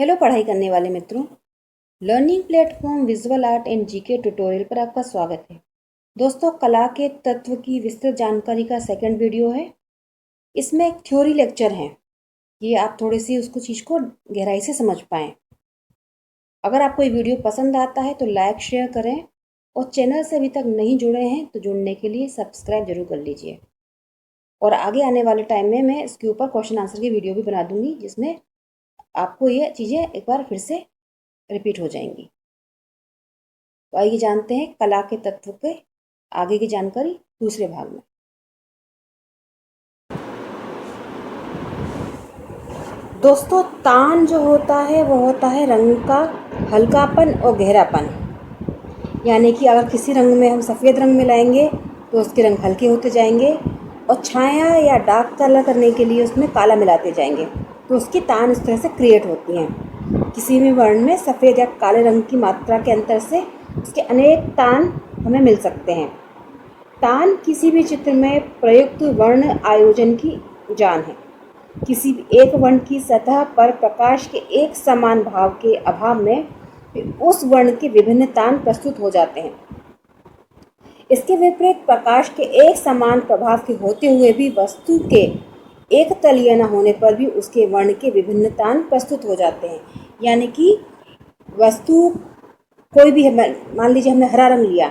Hello पढ़ाई करने वाले मित्रों। Learning platform visual art and GK tutorial पर आपका स्वागत है। दोस्तों, कला के तत्व की विस्तृत जानकारी का सेकंड वीडियो है। इसमें एक थ्योरी लेक्चर है कि आप थोड़ी सी उसको चीज़ को गहराई से समझ पाएँ। अगर आपको ये वीडियो पसंद आता है तो लाइक शेयर करें और चैनल से अभी तक नहीं जुड़े हैं तो जुड़ने के लिए सब्सक्राइब जरूर कर लीजिए। और आगे आने वाले टाइम में मैं इसके ऊपर क्वेश्चन आंसर की वीडियो भी बना दूंगी, जिसमें आपको ये चीज़ें एक बार फिर से रिपीट हो जाएंगी। तो आइए जानते हैं कला के तत्व के आगे की जानकारी दूसरे भाग में। दोस्तों, तान जो होता है वो होता है रंग का हल्कापन और गहरापन। यानी कि अगर किसी रंग में हम सफ़ेद रंग मिलाएंगे तो उसके रंग हल्के होते जाएंगे, और छाया या डार्क कलर करने के लिए उसमें काला मिलाते जाएंगे तो उसकी तान इस तरह से क्रिएट होती हैं। किसी भी वर्ण में सफ़ेद या काले रंग की मात्रा के अंतर से उसके अनेक तान हमें मिल सकते हैं। तान किसी भी चित्र में प्रयुक्त वर्ण आयोजन की जान है। किसी भी एक वर्ण की सतह पर प्रकाश के एक समान भाव के अभाव में उस वर्ण के विभिन्न तान प्रस्तुत हो जाते हैं। इसके विपरीत प्रकाश के एक समान प्रभाव के होते हुए भी वस्तु के एक तलीय न होने पर भी उसके वर्ण के विभिन्न तान प्रस्तुत हो जाते हैं। यानी कि वस्तु कोई भी है, मान लीजिए हमने हरा रंग लिया,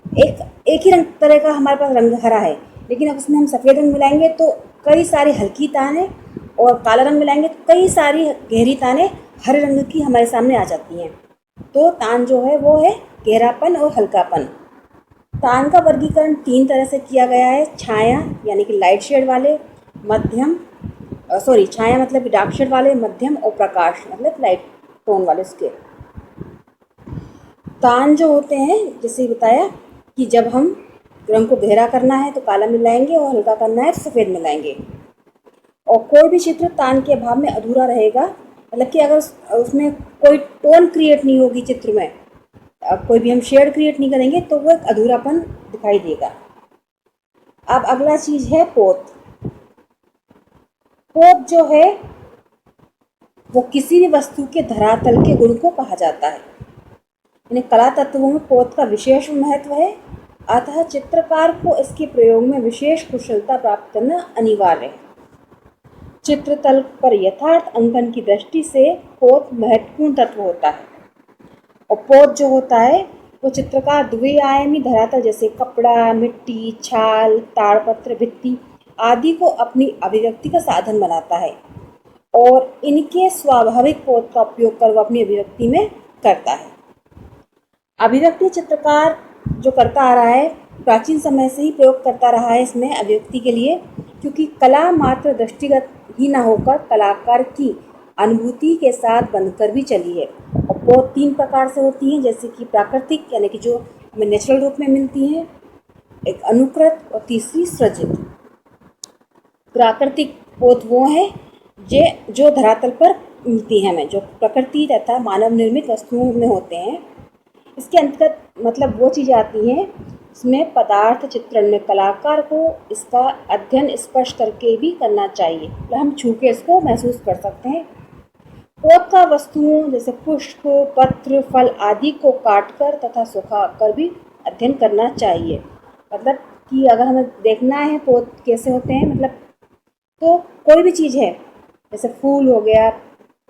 एक ही रंग तरह का हमारे पास रंग हरा है, लेकिन अब उसमें हम सफ़ेद रंग मिलाएंगे तो कई सारी हल्की तानें, और काला रंग मिलाएंगे तो कई सारी गहरी तानें हरे रंग की हमारे सामने आ जाती हैं। तो तान जो है वो है गहरापन और हल्कापन। तान का वर्गीकरण तीन तरह से किया गया है: छाया यानी कि लाइट शेड वाले, मध्यम छाया मतलब कि डार्क शेड वाले, मध्यम, और प्रकाश मतलब लाइट टोन वाले। उसके तान जो होते हैं, जैसे बताया कि जब हम रंग को गहरा करना है तो काला मिलाएंगे और हल्का करना है तो सफ़ेद मिलाएंगे। और कोई भी चित्र तान के अभाव में अधूरा रहेगा, मतलब कि अगर उसमें कोई टोन क्रिएट नहीं होगी चित्र में, कोई भी हम शेड क्रिएट नहीं करेंगे तो वो एक अधूरापन दिखाई देगा। अब अगला चीज़ है पोत। पोत जो है वो किसी भी वस्तु के धरातल के गुण को कहा जाता है। यानी कला तत्वों में पोत का विशेष महत्व है, अतः चित्रकार को इसके प्रयोग में विशेष कुशलता प्राप्त करना अनिवार्य है। चित्रतल पर यथार्थ अंकन की दृष्टि से पोत महत्वपूर्ण तत्व होता है। और पोत जो होता है वो चित्रकार द्विआयामी धरातल जैसे कपड़ा, मिट्टी, छाल, ताड़पत्र, भित्ति आदि को अपनी अभिव्यक्ति का साधन बनाता है, और इनके स्वाभाविक पोत का उपयोग कर वो अपनी अभिव्यक्ति में करता है। अभिव्यक्ति चित्रकार जो करता आ रहा है, प्राचीन समय से ही प्रयोग करता रहा है इसमें अभिव्यक्ति के लिए, क्योंकि कला मात्र दृष्टिगत ही न होकर कलाकार की अनुभूति के साथ बनकर भी चली है। और पोत तीन प्रकार से होती हैं, जैसे कि प्राकृतिक यानी कि जो हमें नेचुरल रूप में मिलती हैं, एक अनुकृत, और तीसरी सृजित। प्राकृतिक पोत वो है जो धरातल पर मिलती है हमें, जो प्रकृति तथा मानव निर्मित वस्तुओं में होते हैं। इसके अंतर्गत मतलब वो चीज़ें आती हैं इसमें पदार्थ चित्रण में कलाकार को इसका अध्ययन स्पर्श करके भी करना चाहिए, मतलब हम छू के इसको महसूस कर सकते हैं। पोत का वस्तुओं जैसे पुष्प, पत्र, फल आदि को काटकर तथा सुखाकर भी अध्ययन करना चाहिए। मतलब कि अगर हमें देखना है पोत कैसे होते हैं, मतलब तो कोई भी चीज़ है, जैसे फूल हो गया,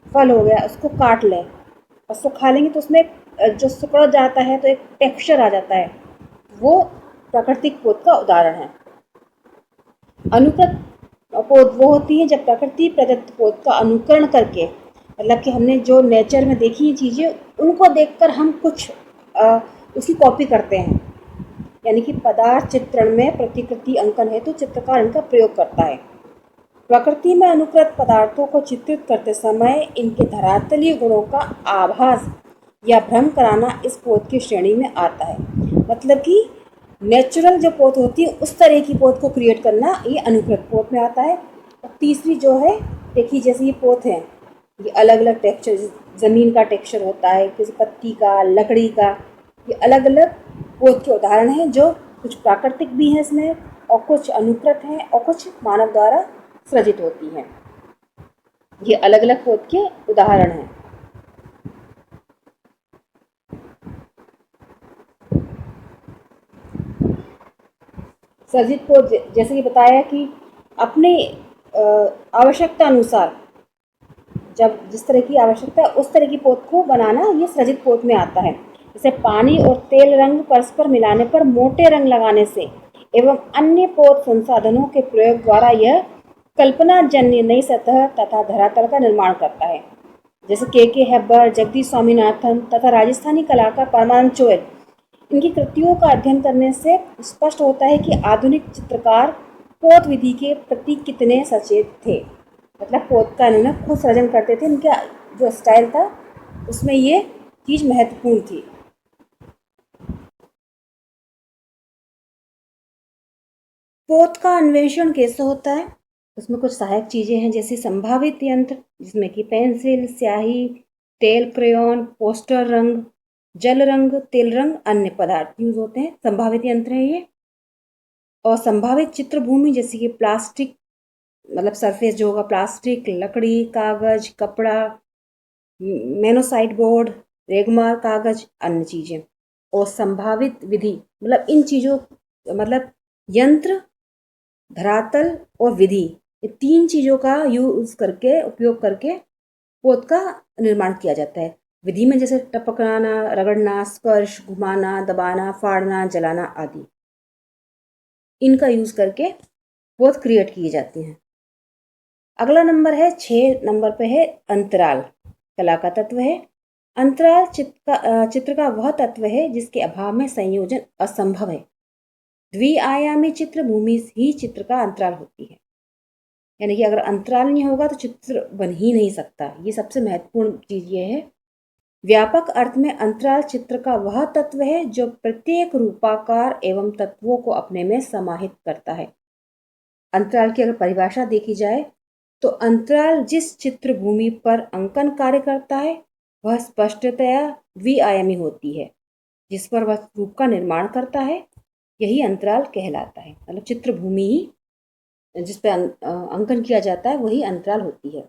फल हो गया, उसको काट लें और सुखा लेंगे तो उसमें जो सिकुड़ जाता है तो एक टेक्सचर आ जाता है, वो प्राकृतिक पोत का उदाहरण है। अनुकृत पोत वो होती है जब प्रकृति प्रदत्त पोत का अनुकरण करके, मतलब कि हमने जो नेचर में देखी चीज़ें उनको देखकर हम कुछ उसकी कॉपी करते हैं। यानी कि पदार्थ चित्रण में प्रतिकृति अंकन हेतु चित्रकार इनका प्रयोग करता है। प्रकृति में अनुकृत पदार्थों को चित्रित करते समय इनके धरातलीय गुणों का आभास या भ्रम कराना इस पोत की श्रेणी में आता है। मतलब कि नेचुरल जो पोत होती है उस तरह की पोत को क्रिएट करना ये अनुकृत पोत में आता है। और तीसरी जो है, देखिए जैसे ये पोत है, ये अलग अलग टेक्सचर, ज़मीन का टेक्सचर होता है, किसी पत्ती का, लकड़ी का, ये अलग अलग पोत के उदाहरण हैं, जो कुछ प्राकृतिक भी हैं इसमें और कुछ अनुकृत हैं और कुछ मानव द्वारा सृजित होती हैं। ये अलग अलग पोत के उदाहरण हैं। सृजित पौध जैसे कि बताया कि अपने आवश्यकता अनुसार, जब जिस तरह की आवश्यकता है उस तरह की पौध को बनाना ये सृजित पौध में आता है। जैसे पानी और तेल रंग परस्पर मिलाने पर मोटे रंग लगाने से एवं अन्य पौध संसाधनों के प्रयोग द्वारा यह कल्पना जन्य नई सतह तथा धरातल का निर्माण करता है। जैसे के हेब्बर, जगदीश स्वामीनाथन तथा राजस्थानी कलाकार परमानंद चोर, इनकी कृतियों का अध्ययन करने से स्पष्ट होता है कि आधुनिक चित्रकार पौध विधि के प्रति कितने सचेत थे। मतलब पौध का इन्होंने खुद सृजन करते थे, इनका जो स्टाइल था उसमें ये चीज़ महत्वपूर्ण थी। पौध का अन्वेषण कैसे होता है? उसमें कुछ सहायक चीज़ें हैं, जैसे संभावित यंत्र जिसमें कि पेंसिल, स्याही, तेल, क्रेयॉन, पोस्टर रंग, जल रंग, तेल रंग, अन्य पदार्थ यूज होते हैं, संभावित यंत्र है ये। और संभावित चित्रभूमि जैसे कि प्लास्टिक, मतलब सरफेस जो होगा प्लास्टिक, लकड़ी, कागज, कपड़ा, मेनोसाइट बोर्ड, रेगमार कागज, अन्य चीज़ें। और संभावित विधि मतलब इन चीज़ों, मतलब यंत्र, धरातल और विधि, ये तीन चीज़ों का यूज करके, उपयोग करके पौध का निर्माण किया जाता है। विधि में जैसे टपकाना, रगड़ना, स्पर्श, घुमाना, दबाना, फाड़ना, जलाना आदि, इनका यूज करके पौध क्रिएट किए जाते हैं। अगला नंबर है 6 नंबर पे है अंतराल, कला का तत्व है। अंतराल चित्र का वह तत्व है जिसके अभाव में संयोजन असंभव है। द्विआयामी चित्र भूमि ही चित्र का अंतराल होती है, यानी कि अगर अंतराल नहीं होगा तो चित्र बन ही नहीं सकता। ये सबसे महत्वपूर्ण चीज़ ये है। व्यापक अर्थ में अंतराल चित्र का वह तत्व है जो प्रत्येक रूपाकार एवं तत्वों को अपने में समाहित करता है। अंतराल की अगर परिभाषा देखी जाए तो अंतराल जिस चित्र भूमि पर अंकन कार्य करता है वह स्पष्टतया द्विआयामी होती है, जिस पर वह रूप का निर्माण करता है, यही अंतराल कहलाता है। मतलब चित्र भूमि ही जिस पर अंकन किया जाता है वही अंतराल होती है।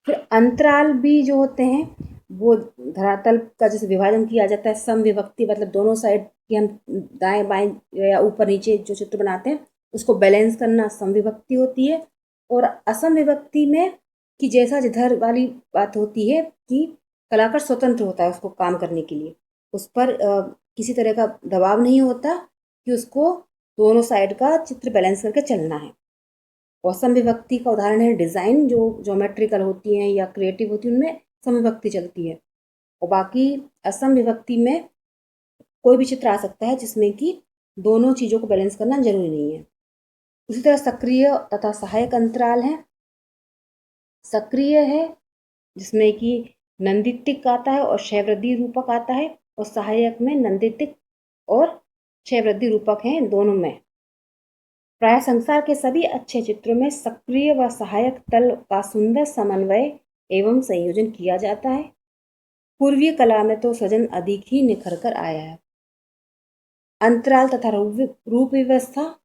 फिर अंतराल भी जो होते हैं वो धरातल का जैसे विभाजन किया जाता है, समविभक्ति, मतलब दोनों साइड की हम दाएं बाएं या ऊपर नीचे जो चित्र बनाते हैं उसको बैलेंस करना समविभक्ति होती है। और असम विभक्ति में कि जैसा जिधर वाली बात होती है कि कलाकार स्वतंत्र होता है उसको काम करने के लिए, उस पर किसी तरह का दबाव नहीं होता कि उसको दोनों साइड का चित्र बैलेंस करके चलना है। और समविभक्ति का उदाहरण है डिज़ाइन, जो ज्योमेट्रिकल होती हैं या क्रिएटिव होती हैं उनमें समविभक्ति चलती है। और बाकी असम विभक्ति में कोई भी चित्र आ सकता है जिसमें कि दोनों चीज़ों को बैलेंस करना जरूरी नहीं है। उसी तरह सक्रिय तथा सहायक अंतराल है। सक्रिय है जिसमें कि नंदितिक आता है और क्षयवृद्धि रूपक आता है, और सहायक में नंदितिक और क्षयवृद्धि रूपक हैं दोनों में। प्राय संसार के सभी अच्छे चित्रों में सक्रिय व सहायक तल का सुंदर समन्वय एवं संयोजन किया जाता है। पूर्वीय कला में तो सृजन अधिक ही निखर कर आया है। अंतराल तथा रूप व्यवस्था,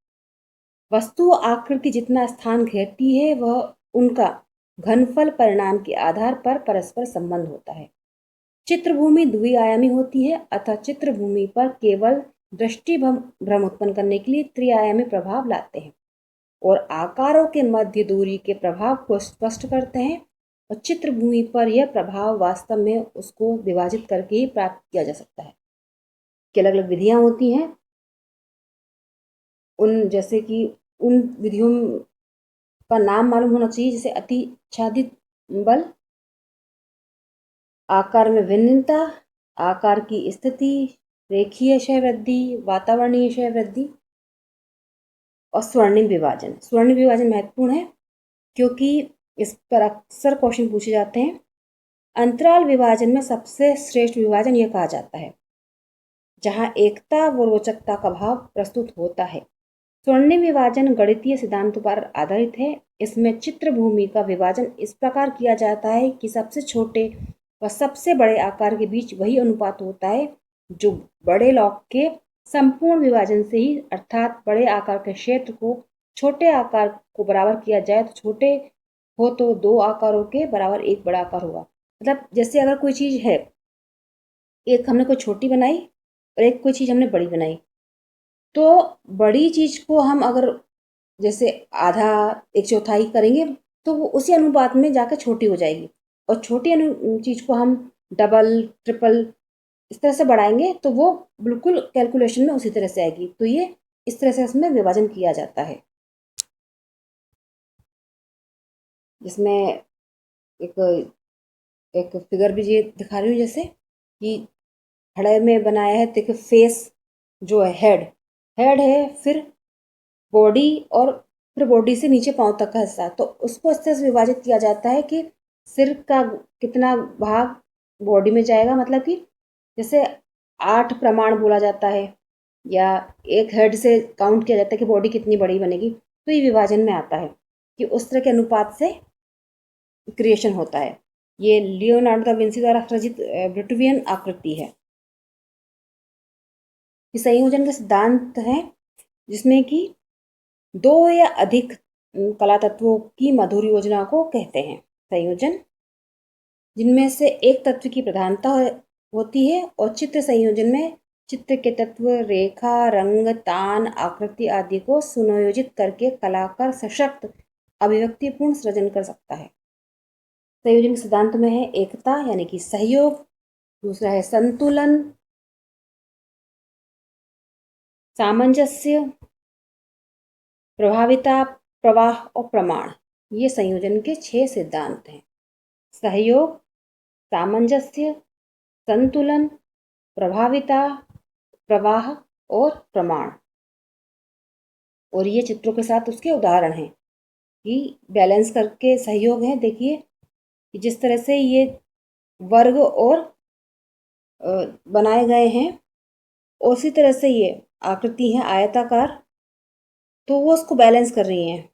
वस्तु आकृति जितना स्थान घेरती है वह उनका घनफल परिणाम के आधार पर परस्पर संबंध होता है। चित्रभूमि द्विआयामी होती है, अतः चित्रभूमि पर केवल दृष्टि भ्रम उत्पन्न करने के लिए त्रिआयामी प्रभाव लाते हैं और आकारों के मध्य दूरी के प्रभाव को स्पष्ट करते हैं। और चित्रभूमि पर यह प्रभाव वास्तव में उसको विभाजित करके ही प्राप्त किया जा सकता है। कि अलग अलग विधियां होती हैं, उन जैसे कि उन विधियों का नाम मालूम होना चाहिए, जैसे अतिच्छादित बल, आकार में भिन्नता, आकार की स्थिति, रेखीय क्षय वृद्धि, वातावरणीय क्षय वृद्धि और स्वर्णिम विभाजन। स्वर्णिम विभाजन महत्वपूर्ण है क्योंकि इस पर अक्सर क्वेश्चन पूछे जाते हैं। अंतराल विभाजन में सबसे श्रेष्ठ विभाजन यह कहा जाता है जहां एकता व रोचकता का भाव प्रस्तुत होता है। स्वर्णिम विभाजन गणितीय सिद्धांतों पर आधारित है। इसमें चित्रभूमि का विभाजन इस प्रकार किया जाता है कि सबसे छोटे व सबसे बड़े आकार के बीच वही अनुपात होता है जो बड़े लॉक के संपूर्ण विभाजन से ही, अर्थात बड़े आकार के क्षेत्र को छोटे आकार को बराबर किया जाए तो छोटे हो तो दो आकारों के बराबर एक बड़ा आकार होगा। मतलब जैसे अगर कोई चीज़ है, एक हमने कोई छोटी बनाई और एक कोई चीज़ हमने बड़ी बनाई, तो बड़ी चीज़ को हम अगर जैसे आधा एक चौथाई करेंगे तो वो उसी अनुपात में जाकर छोटी हो जाएगी, और छोटी चीज़ को हम डबल ट्रिपल इस तरह से बढ़ाएंगे तो वो बिल्कुल कैलकुलेशन में उसी तरह से आएगी। तो ये इस तरह से इसमें विभाजन किया जाता है, जिसमें एक एक फिगर भी ये दिखा रही हूँ, जैसे कि खड़े में बनाया है। देखिए फेस जो है, हेड हेड है, फिर बॉडी, और फिर बॉडी से नीचे पाँव तक का हिस्सा, तो उसको इस तरह से विभाजित किया जाता है कि सिर का कितना भाग बॉडी में जाएगा, मतलब कि जैसे 8 प्रमाण बोला जाता है, या एक हेड से काउंट किया जाता है कि बॉडी कितनी बड़ी बनेगी, तो ये विभाजन में आता है कि उस तरह के अनुपात से क्रिएशन होता है। ये लियोनार्डो दा विंसी द्वारा रचित ब्रिटुवियन आकृति है। ये संयोजन का सिद्धांत है, जिसमें कि दो या अधिक कला तत्वों की मधुर योजना को कहते हैं संयोजन, जिनमें से एक तत्व की प्रधानता होती है, और चित्र संयोजन में चित्र के तत्व, रेखा, रंग, तान, आकृति आदि को सुनियोजित करके कलाकार सशक्त अभिव्यक्तिपूर्ण सृजन कर सकता है। संयोजन के सिद्धांत में है एकता यानी कि सहयोग, दूसरा है संतुलन, सामंजस्य, प्रभाविता, प्रवाह और प्रमाण। ये संयोजन के 6 सिद्धांत हैं: सहयोग, सामंजस्य, संतुलन, प्रभाविता, प्रवाह और प्रमाण। और ये चित्रों के साथ उसके उदाहरण हैं कि बैलेंस करके सहयोग है। देखिए कि जिस तरह से ये वर्ग और बनाए गए हैं, उसी तरह से ये आकृति है आयताकार, तो वो उसको बैलेंस कर रही हैं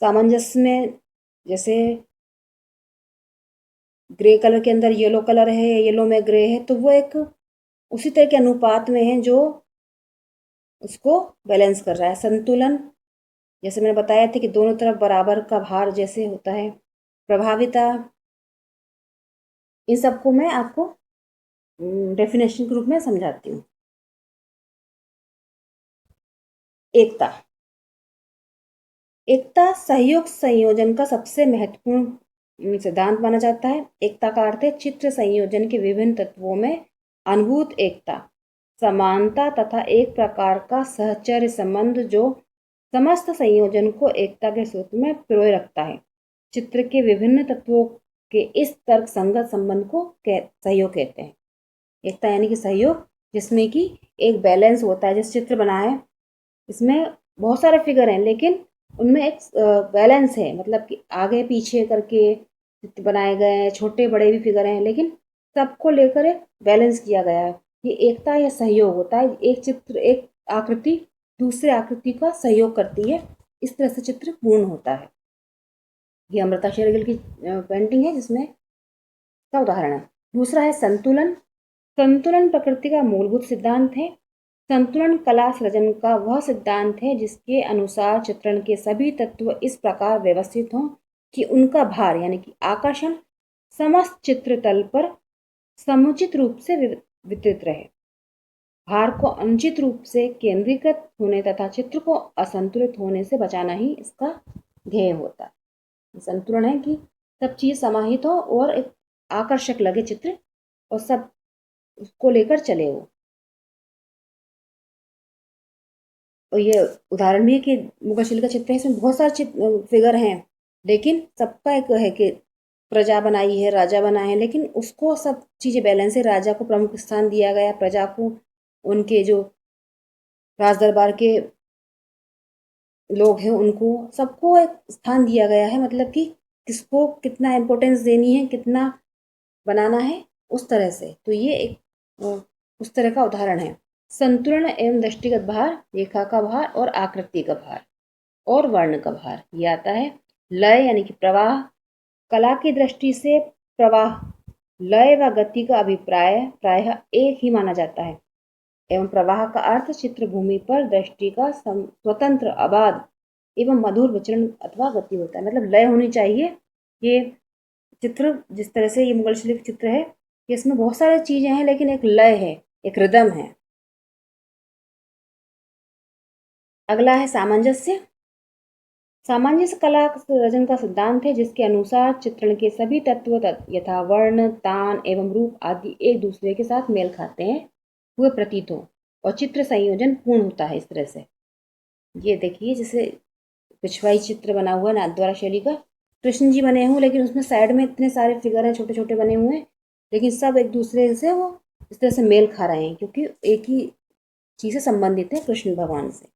सामंजस्य में। जैसे ग्रे कलर के अंदर येलो कलर है, येलो में ग्रे है, तो वो एक उसी तरह के अनुपात में है जो उसको बैलेंस कर रहा है। संतुलन, जैसे मैंने बताया था कि दोनों तरफ बराबर का भार जैसे होता है। प्रभाविता, इन सबको मैं आपको डेफिनेशन के रूप में समझाती हूँ। एकता, एकता सहयोग संयोजन का सबसे महत्वपूर्ण सिद्धांत माना जाता है। एकता का अर्थ है चित्र संयोजन के विभिन्न तत्वों में अनुभूत एकता, समानता तथा एक प्रकार का सहचर्य संबंध जो समस्त संयोजन को एकता के सूत्र में पिरोए रखता है। चित्र के विभिन्न तत्वों के इस तर्क संगत संबंध को सहयोग कहते हैं। एकता यानी कि सहयोग, जिसमें कि एक बैलेंस होता है। जैसे चित्र बना है, इसमें बहुत सारे फिगर हैं, लेकिन उनमें एक बैलेंस है, मतलब कि आगे पीछे करके चित्र बनाए गए हैं, छोटे बड़े भी फिगर हैं, लेकिन सबको लेकर एक बैलेंस किया गया है। ये एकता या सहयोग होता है। एक चित्र, एक आकृति दूसरे आकृति का सहयोग करती है, इस तरह से चित्र पूर्ण होता है। ये अमृता शेरगिल की पेंटिंग है, जिसमें का उदाहरण है। दूसरा है संतुलन। संतुलन प्रकृति का मूलभूत सिद्धांत है। संतुलन कला सृजन का वह सिद्धांत है जिसके अनुसार चित्रण के सभी तत्व इस प्रकार व्यवस्थित हों कि उनका भार यानी कि आकर्षण समस्त चित्र तल पर समुचित रूप से वितरित रहे। भार को अनुचित रूप से केंद्रीकृत होने तथा चित्र को असंतुलित होने से बचाना ही इसका ध्येय होता है। संतुलन है कि सब चीज समाहित हो और एक आकर्षक लगे चित्र, और सब उसको लेकर चले हो। और ये उदाहरण भी है कि मुखशिल्प का चित्र है, इसमें बहुत सारे फिगर हैं, लेकिन सबका एक है कि प्रजा बनाई है, राजा बनाए हैं, लेकिन उसको सब चीज़ें बैलेंस है। राजा को प्रमुख स्थान दिया गया, प्रजा को उनके जो राज दरबार के लोग हैं उनको सबको एक स्थान दिया गया है, मतलब कि किसको कितना इम्पोर्टेंस देनी है, कितना बनाना है, उस तरह से। तो ये एक उस तरह का उदाहरण है। संतुलन एवं दृष्टिगत भार, रेखा का भार और आकृति का भार और वर्ण का भार। ये आता है लय यानी कि प्रवाह। कला की दृष्टि से प्रवाह, लय व गति का अभिप्राय प्रायः एक ही माना जाता है, एवं प्रवाह का अर्थ चित्रभूमि पर दृष्टि का स्वतंत्र, अबाध एवं मधुर विचरण अथवा गति होता है। मतलब लय होनी चाहिए। ये चित्र जिस तरह से ये मुगल शिल्प चित्र है, इसमें बहुत सारी चीजें हैं, लेकिन एक लय है, एक रिदम है। अगला है सामंजस्य। सामंजस्य कला सृजन का सिद्धांत है जिसके अनुसार चित्रण के सभी तत्व यथा वर्ण, तान एवं रूप आदि एक दूसरे के साथ मेल खाते हैं हुए प्रतीत हो और चित्र संयोजन पूर्ण होता है। इस तरह से ये देखिए, जैसे पिछवाई चित्र बना हुआ है नाथद्वारा शैली का, कृष्ण जी बने हुए, लेकिन उसमें साइड में इतने सारे फिगर हैं, छोटे छोटे बने हुए हैं, लेकिन सब एक दूसरे से वो इस तरह से मेल खा रहे हैं क्योंकि एक ही चीज़ से संबंधित है, कृष्ण भगवान से।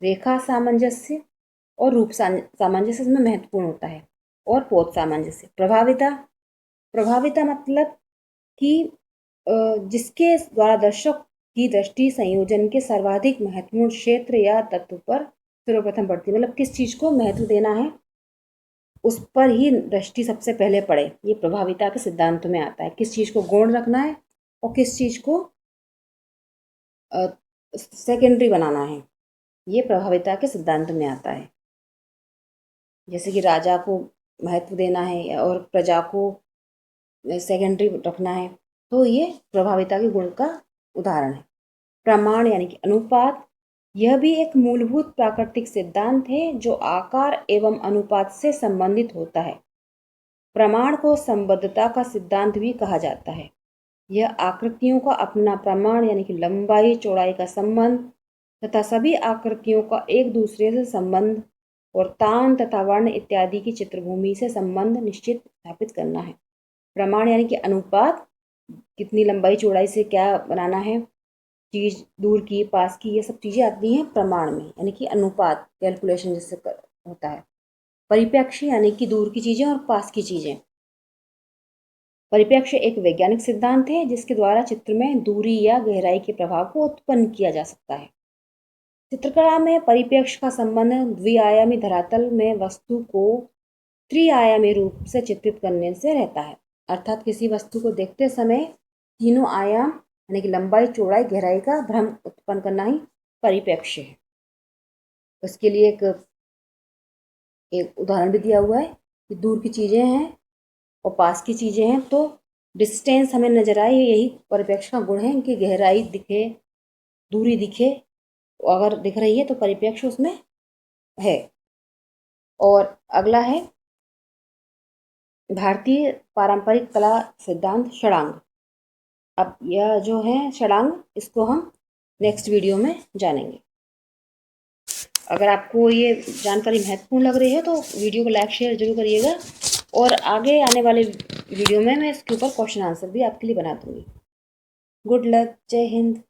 रेखा सामंजस्य और रूप सामंजस्य में महत्वपूर्ण होता है। और पोत सामंजस्य। प्रभाविता। प्रभाविता मतलब कि जिसके द्वारा दर्शक की दृष्टि संयोजन के सर्वाधिक महत्वपूर्ण क्षेत्र या तत्व पर सर्वप्रथम पड़ती है। मतलब किस चीज़ को महत्व देना है उस पर ही दृष्टि सबसे पहले पड़े, ये प्रभाविता के सिद्धांत में आता है। किस चीज़ को गौण रखना है और किस चीज़ को सेकेंडरी बनाना है, ये प्रभाविता के सिद्धांत में आता है। जैसे कि राजा को महत्व देना है और प्रजा को सेकेंडरी रखना है, तो ये प्रभाविता के गुण का उदाहरण है। प्रमाण यानी कि अनुपात, यह भी एक मूलभूत प्राकृतिक सिद्धांत है जो आकार एवं अनुपात से संबंधित होता है। प्रमाण को संबद्धता का सिद्धांत भी कहा जाता है। यह आकृतियों का अपना प्रमाण यानी कि लंबाई चौड़ाई का संबंध तथा सभी आकृतियों का एक दूसरे से संबंध और तान तथा वर्ण इत्यादि की चित्रभूमि से संबंध निश्चित स्थापित करना है। प्रमाण यानी कि अनुपात, कितनी लंबाई चौड़ाई से क्या बनाना है, चीज़ दूर की पास की, ये सब चीज़ें आती हैं प्रमाण में, यानी कि अनुपात कैलकुलेशन जिससे होता है। परिप्रेक्ष्य यानी कि दूर की चीज़ें और पास की चीज़ें। परिप्रेक्ष्य एक वैज्ञानिक सिद्धांत है जिसके द्वारा चित्र में दूरी या गहराई के प्रभाव को उत्पन्न किया जा सकता है। चित्रकला में परिप्रेक्ष्य का संबंध द्विआयामी धरातल में वस्तु को त्रिआयामी रूप से चित्रित करने से रहता है। अर्थात किसी वस्तु को देखते समय तीनों आयाम यानी कि लंबाई चौड़ाई गहराई का भ्रम उत्पन्न करना ही परिप्रेक्ष्य है। उसके लिए एक उदाहरण भी दिया हुआ है कि दूर की चीज़ें हैं और पास की चीज़ें हैं, तो डिस्टेंस हमें नजर आए, यही परिप्रेक्ष्य का गुण है कि गहराई दिखे, दूरी दिखे, अगर दिख रही है तो परिप्रेक्ष्य उसमें है। और अगला है भारतीय पारंपरिक कला सिद्धांत षडांग। अब यह जो है षडांग, इसको हम नेक्स्ट वीडियो में जानेंगे। अगर आपको ये जानकारी महत्वपूर्ण लग रही है तो वीडियो को लाइक शेयर जरूर करिएगा, और आगे आने वाले वीडियो में मैं इसके ऊपर क्वेश्चन आंसर भी आपके लिए बना दूंगी। गुड लक, जय हिंद।